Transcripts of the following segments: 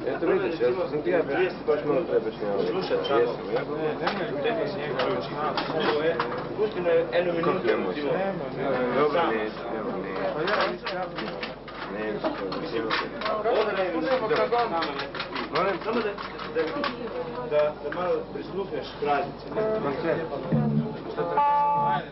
Eto vidiš, ja sam ti ja baš malo prebašnjavao. Slušaj, samo. Nemoj njega ključi. Pusti na jednu minutu. Kako ne može? Dobro, neću. Pa ja nisam. Neću. Moram samo da malo prisluhneš praznici. Pa sve. Ajde,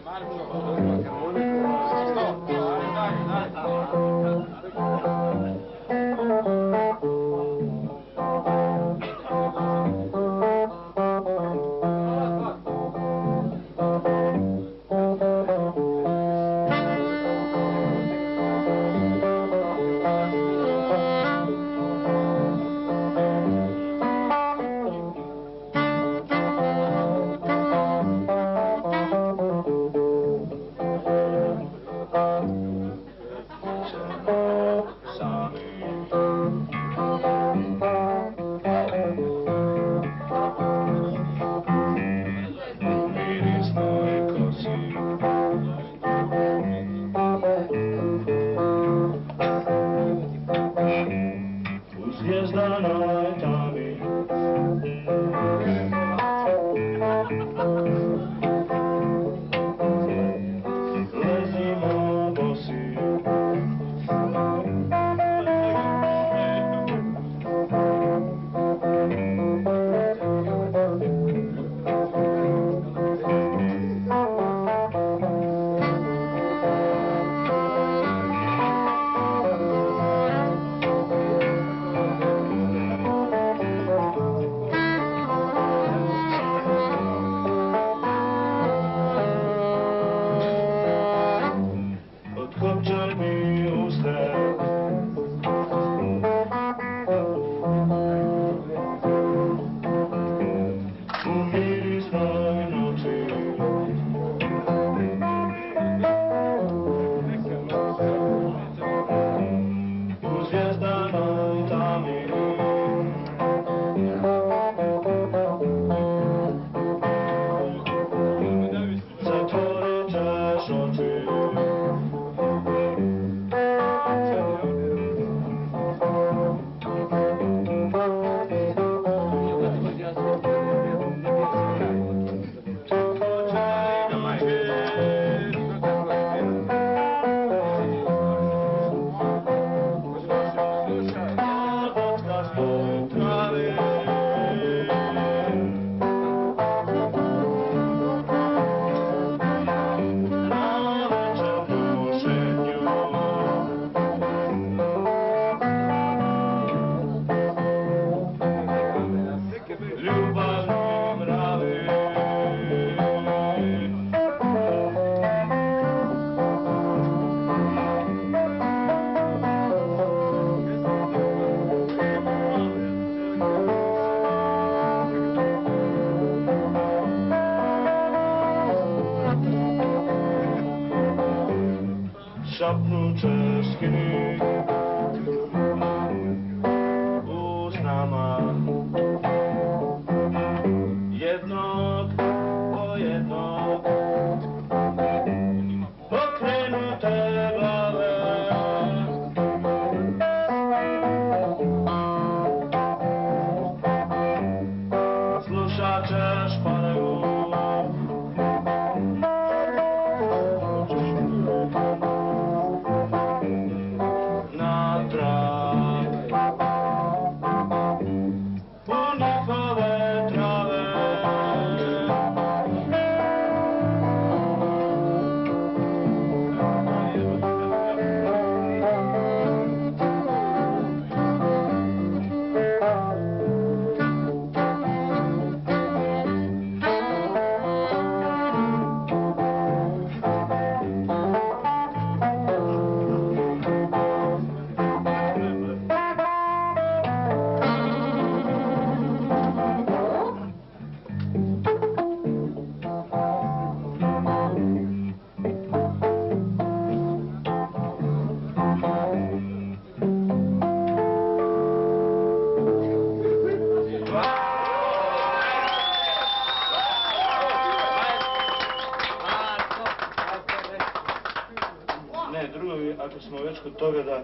Ako smo već kod toga da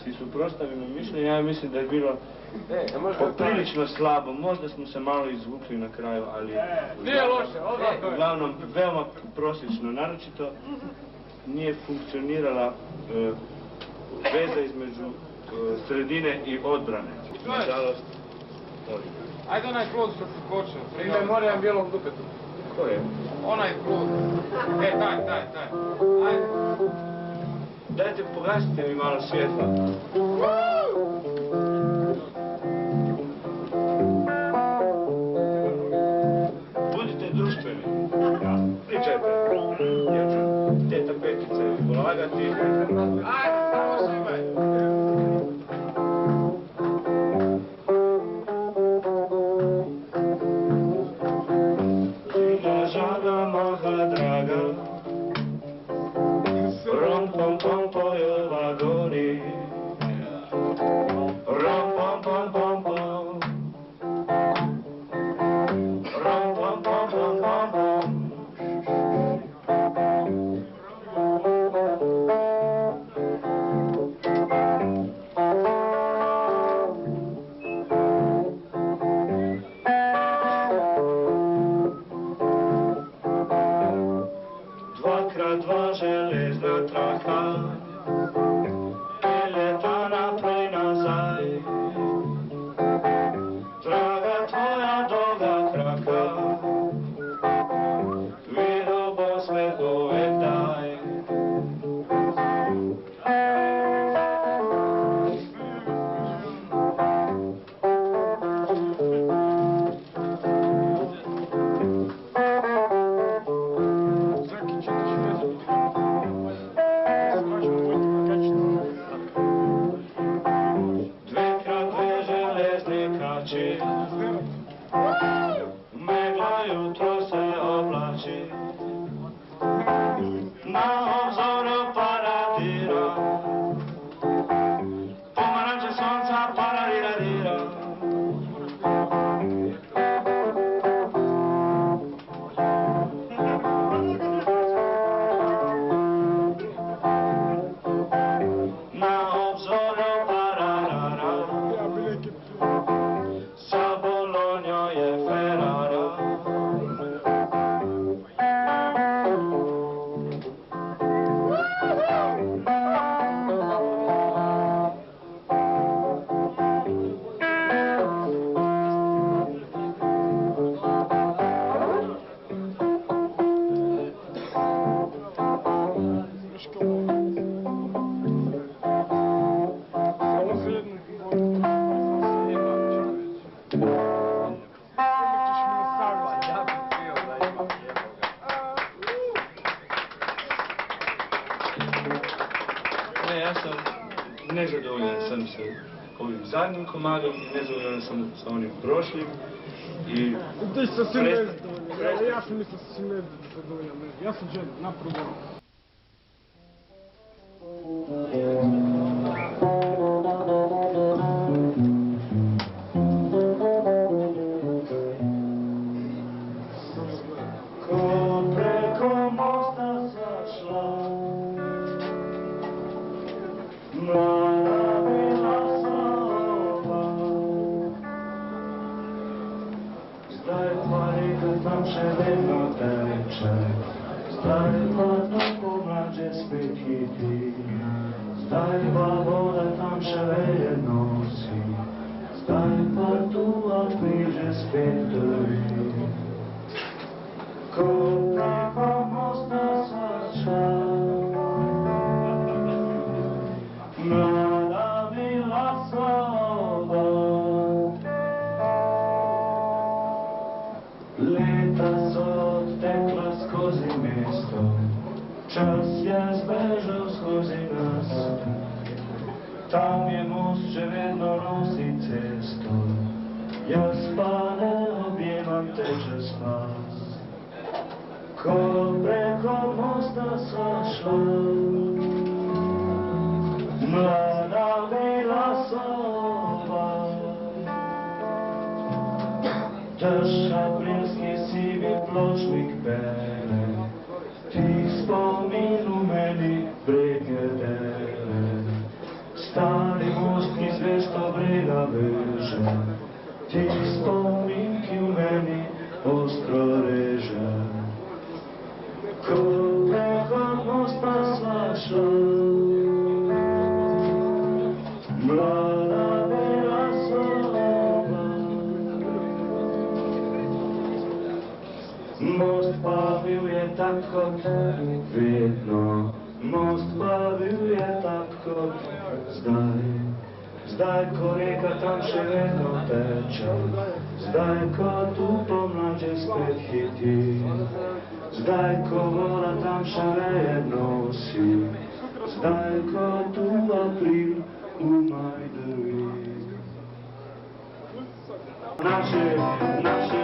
si suprotstavimo mišljenje, ja mislim da je bilo poprilično slabo, možda smo se malo izvukli na kraju, ali... Nije loše, odvratno je. Uglavnom, veoma prosječno, naročito nije funkcionirala veza između sredine i odbrane. Nažalost, Ajde onaj plod što si počeo. Ime moram bijelom dupetu. ko je? Onaj plod. Taj. Ajde. Dajte, pogasite mi malo svjetla. Budite društveni. Pričajte. Ja ću te tapetice polagati. Ajde, samo šimaj. Zima žaga moja draga, rom pom pom poju vagoni, rom pom pom pom pom, rom pom pom pom pom pom. Dva železna traka, leta naprej nazaj. Draga tvoja dolga kraka, videl bo svet uvek daj. Megla jutro se oblači, na obzoru paradira, pomaranče sonca paradirira. Na obzoru pararara, sa Bologna je Ferrara. Ne, ja sam nezadovoljan sam sa ovim zadnjim komadom i nezadovoljan sam sa onim prošlim. I Ti sa svim nezadovoljan, ja sam mislio sa svim nezadovoljan, ja sam željen, na problemu. ko preko mosta zašla, mlada bila soba. Zdaj pa reka tam še vedno teče, zdaj pa tako mlađe spet hiti, zdaj pa voda tam še veje nosi, zdaj pa tu april že spet drži. Ko preko mosta zašla, mlada bila soba. Leta so odtekla skozi mesto, čas je zbežal skozi nas. Tam je most še vedno nosi cesto, jaz pa ne objemam te čez pas. Ko preko mosta sva šla, mlada bila soba. Dež aprilski sivi pločnik bere, tih spomin v meni brege dere. Stari veže, ti spominky u meni ostro reže. Ko prehod mosta svaša, mlada vera soba, most plavuje tako vidno, most plavuje tako zdaj ko rijeka tam še vedno teče, zdaj ko tu pomlađe spet hiti, zdaj ko voda tam še vedno nosi, zdaj ko tu april u maj drvi. Naše